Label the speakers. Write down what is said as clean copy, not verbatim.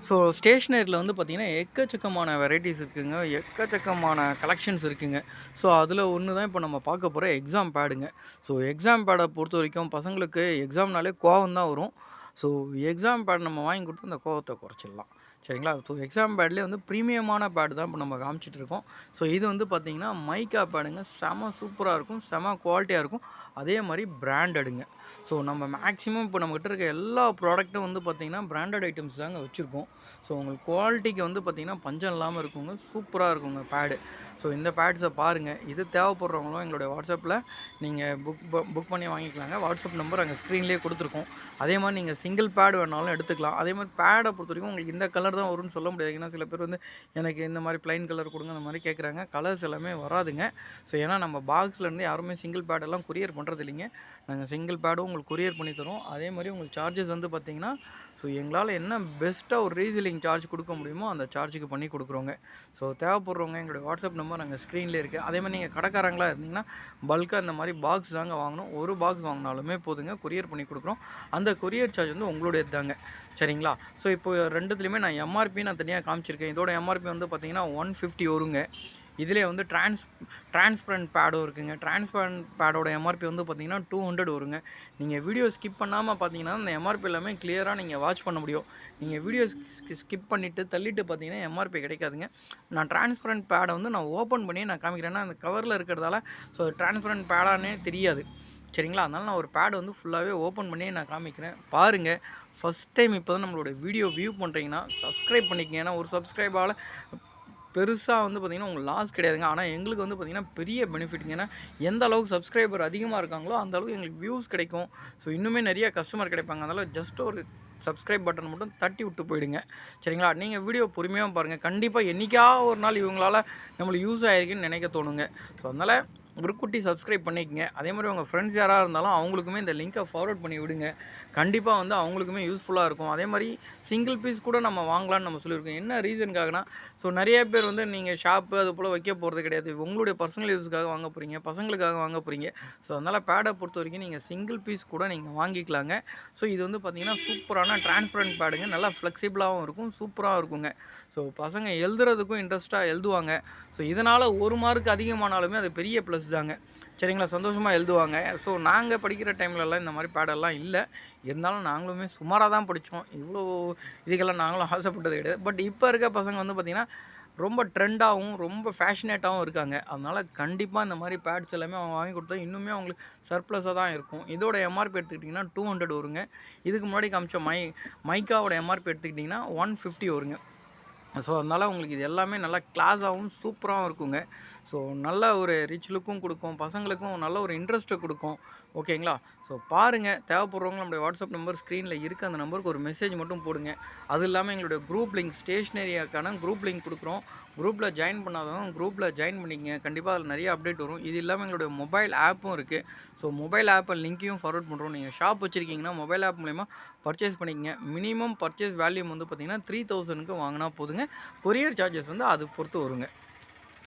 Speaker 1: So ஸ்டேஷ்னரியில் வந்து பார்த்திங்கன்னா எக்கச்சக்கமான வெரைட்டிஸ் இருக்குதுங்க, எக்கச்சக்கமான கலெக்ஷன்ஸ் இருக்குதுங்க. ஸோ அதில் ஒன்று தான் இப்போ நம்ம பார்க்க போகிற எக்ஸாம் பேடுங்க. ஸோ எக்ஸாம் பேடை பொறுத்த வரைக்கும் பசங்களுக்கு எக்ஸாம்னாலே கோவம் தான் வரும். ஸோ எக்ஸாம் பேட் நம்ம வாங்கி கொடுத்து அந்த கோவத்தை குறைச்சிடலாம். சரிங்களா? ஸோ எக்ஸாம் பேட்லேயே வந்து ப்ரீமியமான பேடு தான் இப்போ நம்ம காமிச்சிட்ருக்கோம். ஸோ இது வந்து பார்த்திங்கன்னா மைக்கா பேடுங்க. செம சூப்பராக இருக்கும், செம குவாலிட்டியாக இருக்கும், அதே மாதிரி பிராண்டடுங்க. ஸோ நம்ம மேக்ஸிமம் இப்போ நம்மகிட்ட இருக்க எல்லா ப்ராடக்ட்டும் வந்து பார்த்திங்கன்னா பிராண்டட் ஐட்டம்ஸ் தாங்க வச்சுருக்கோம். ஸோ உங்களுக்கு குவாலிட்டிக்கு வந்து பார்த்திங்கன்னா பஞ்சம் இல்லாமல் இருக்குங்க, சூப்பராக இருக்குங்க பேடு. ஸோ இந்த பேட்ஸை பாருங்கள். இது தேவைப்படுறவங்களும் எங்களுடைய வாட்ஸ்அப்பில் நீங்கள் புக் பண்ணி வாங்கிக்கலாங்க. வாட்ஸ்அப் நம்பர் அங்கே ஸ்க்ரீன்லேயே கொடுத்துருக்கோம். அதே மாதிரி நீங்கள் சிங்கிள் பேட் வேணாலும் எடுத்துக்கலாம். அதே மாதிரி பேடை பொறுத்த வரைக்கும் உங்களுக்கு இந்த கலர் தான் வரும்னு சொல்ல முடியாது. ஏன்னா சில பேர் வந்து எனக்கு இந்த மாதிரி ப்ளைன் கலர் கொடுங்க அந்த மாதிரி கேட்குறாங்க. கலர்ஸ் எல்லாமே வராதுங்க. ஸோ ஏன்னா நம்ம பாக்ஸ்லேருந்து யாருமே சிங்கிள் பேடெல்லாம் கொரியர் பண்ணுறது இல்லைங்க. நாங்கள் சிங்கிள் பேடும் உங்களுக்கு கொரியர் பண்ணி தரோம். அதே மாதிரி உங்களுக்கு சார்ஜஸ் வந்து பார்த்திங்கன்னா ஸோ எங்களால் என்ன பெஸ்ட்டாக ஒரு ரீசெல்லிங் சார்ஜ் கொடுக்க முடியுமோ அந்த சார்ஜுக்கு பண்ணி கொடுக்குறோங்க. ஸோ தேவைப்படுறவங்க எங்களுடைய வாட்ஸ்அப் நம்பர் நாங்கள் ஸ்க்ரீனில் இருக்குது. அதே மாதிரி நீங்கள் கடைக்காரங்களாக இருந்தீங்கன்னா பல்காக இந்த மாதிரி பாக்ஸ் தாங்க வாங்கணும். ஒரு பாக்ஸ் வாங்கினாலுமே போதுங்க, கொரியர் பண்ணி கொடுக்குறோம். அந்த கொரியர் சார்ஜ் வந்து உங்களுடையது தாங்க. சரிங்களா? ஸோ இப்போ ரெண்டுத்துலேயுமே நான் எம்ஆர்பி நான் தனியாக காமிச்சிருக்கேன். இதோட எம்ஆர்பி வந்து பார்த்திங்கன்னா 150 வருங்க. இதிலே வந்து டிரான்ஸ்பரண்ட் பேடும் இருக்குங்க. டிரான்ஸ்பரண்ட் பேடோட எம்ஆர்பி வந்து பார்த்திங்கன்னா 200 வருங்க. நீங்கள் வீடியோ ஸ்கிப் பண்ணாமல் பார்த்தீங்கன்னா அந்த எம்ஆர்பி எல்லாமே கிளியராக நீங்கள் வாட்ச் பண்ண முடியும். நீங்கள் வீடியோ ஸ்கிப் பண்ணிவிட்டு தள்ளிட்டு பார்த்தீங்கன்னா எம்ஆர்பி கிடைக்காதுங்க. நான் டிரான்ஸ்பரண்ட் பேடை வந்து நான் ஓப்பன் பண்ணி நான் காமிக்கிறேன்னா அந்த கவரில் இருக்கிறதால ஸோ டிரான்ஸ்பரண்ட் பேடானே தெரியாது. சரிங்களா? அதனால் நான் ஒரு பேடை வந்து ஃபுல்லாகவே ஓப்பன் பண்ணி நான் காமிக்கிறேன். பாருங்கள். ஃபஸ்ட் டைம் இப்போ தான் நம்மளோட வீடியோ வியூ பண்ணுறீங்கன்னா சப்ஸ்கிரைப் பண்ணிக்கங்க. ஏன்னா ஒரு சப்ஸ்கிரைபால் பெருசாக வந்து பார்த்திங்கன்னா உங்களுக்கு லாஸ் கிடையாதுங்க. ஆனால் எங்களுக்கு வந்து பார்த்திங்கன்னா பெரிய பெனிஃபிட்டுங்க. ஏன்னா எந்த அளவுக்கு சப்ஸ்கிரைபர் அதிகமாக இருக்காங்களோ அந்த அளவுக்கு எங்களுக்கு வியூஸ் கிடைக்கும். ஸோ இன்னுமே நிறைய கஸ்டமர் கிடைப்பாங்க. அதனால் ஜஸ்ட் ஒரு சப்ஸ்கிரைப் பட்டன் மட்டும் தட்டி விட்டு போயிடுங்க. சரிங்களா? நீங்கள் வீடியோ பொறுமையாக பாருங்கள். கண்டிப்பாக என்றைக்கா ஒரு நாள் இவங்களால் நம்மளுக்கு யூஸ் ஆகிருக்குன்னு நினைக்க தோணுங்க. ஸோ அதனால் ஒரு குட்டி சப்ஸ்கிரைப் பண்ணிக்கங்க. அதே மாதிரி உங்கள் ஃப்ரெண்ட்ஸ் யாராக இருந்தாலும் அவங்களுக்குமே இந்த லிங்க்கை ஃபார்வர்ட் பண்ணி விடுங்க. கண்டிப்பாக வந்து அவங்களுக்குமே யூஸ்ஃபுல்லாக இருக்கும். அதே மாதிரி சிங்கிள் பீஸ் கூட நம்ம வாங்கலான்னு நம்ம சொல்லியிருக்கோம். என்ன ரீசனுக்காகனா ஸோ நிறைய பேர் வந்து நீங்கள் ஷாப்பு அது போல் வைக்க போகிறது கிடையாது. உங்களுடைய பர்சனல் யூஸுக்காக வாங்க போகிறீங்க, பசங்களுக்காக வாங்க போகிறீங்க. ஸோ அதனால் பேடை பொறுத்த வரைக்கும் நீங்கள் சிங்கிள் பீஸ் கூட நீங்கள் வாங்கிக்கலாங்க. ஸோ இது வந்து பார்த்திங்கன்னா சூப்பரான டிரான்ஸ்பரண்ட் பேடுங்க. நல்லா ஃப்ளெக்சிபிளாகவும் இருக்கும், சூப்பராக இருக்குங்க. ஸோ பசங்க எழுதுறதுக்கும் இன்ட்ரெஸ்ட்டாக எழுதுவாங்க. ஸோ இதனால் ஒரு மார்க் அதிகமானாலுமே அது பெரிய ப்ளஸ் தாங்க. சரிங்களா? சந்தோஷமாக எழுதுவாங்க. ஸோ நாங்கள் படிக்கிற டைம்லலாம் இந்த மாதிரி பேடெல்லாம் இல்லை. இருந்தாலும் நாங்களுமே சுமாராக தான் படித்தோம். இவ்வளோ இதுக்கெல்லாம் நாங்களும் ஆசைப்பட்டது கிடையாது. பட் இப்போ இருக்க பசங்க வந்து பார்த்திங்கன்னா ரொம்ப ட்ரெண்டாகவும் ரொம்ப ஃபேஷனேட்டாகவும் இருக்காங்க. அதனால் கண்டிப்பாக இந்த மாதிரி பேட்ஸ் எல்லாமே அவங்க வாங்கி கொடுத்தா இன்னுமே அவங்களுக்கு சர்ப்ளஸாக தான் இருக்கும். இதோட எம்ஆர்பி எடுத்துக்கிட்டிங்கன்னா 200 வருங்க. இதுக்கு முன்னாடி காமிச்ச மைக்காவோட எம்ஆர்பி எடுத்துக்கிட்டிங்கன்னா 150 வருங்க. ஸோ அதனால் உங்களுக்கு இது எல்லாமே நல்லா கிளாஸாகவும் சூப்பராகவும் இருக்குங்க. ஸோ நல்ல ஒரு ரிச் லுக்கும் கொடுக்கும், பசங்களுக்கும் நல்ல ஒரு இன்ட்ரெஸ்ட்டை கொடுக்கும். ஓகேங்களா? ஸோ பாருங்கள். தேவைப்படுறவங்க நம்மளுடைய வாட்ஸ்அப் நம்பர் ஸ்க்ரீனில் இருக்குது. அந்த நம்பருக்கு ஒரு மெசேஜ் மட்டும் போடுங்க. அது இல்லாமல் எங்களுடைய குரூப் லிங்க் ஸ்டேஷ்னரியாக்கான குரூப் லிங்க் கொடுக்குறோம். குரூப்பில் ஜாயின் பண்ணாதவங்க குரூப்பில் ஜாயின் பண்ணிக்கங்க. கண்டிப்பாக அதில் நிறைய அப்டேட் வரும். இது இல்லாமல் எங்களுடைய மொபைல் ஆப்பும் இருக்குது. ஸோ மொபைல் ஆப்பை லிங்க்கையும் ஃபார்வர்ட் பண்ணுறோம். நீங்கள் ஷாப் வச்சுருக்கீங்கன்னா மொபைல் ஆப் மூலிமா பர்ச்சேஸ் பண்ணிக்கங்க. மினிமம் பர்ச்சேஸ் வேல்யூம் வந்து பார்த்திங்கன்னா 3000க்கு வாங்கினா போதுங்க. கொரியர் சார்ஜஸ் வந்து அது பொறுத்து வருங்க.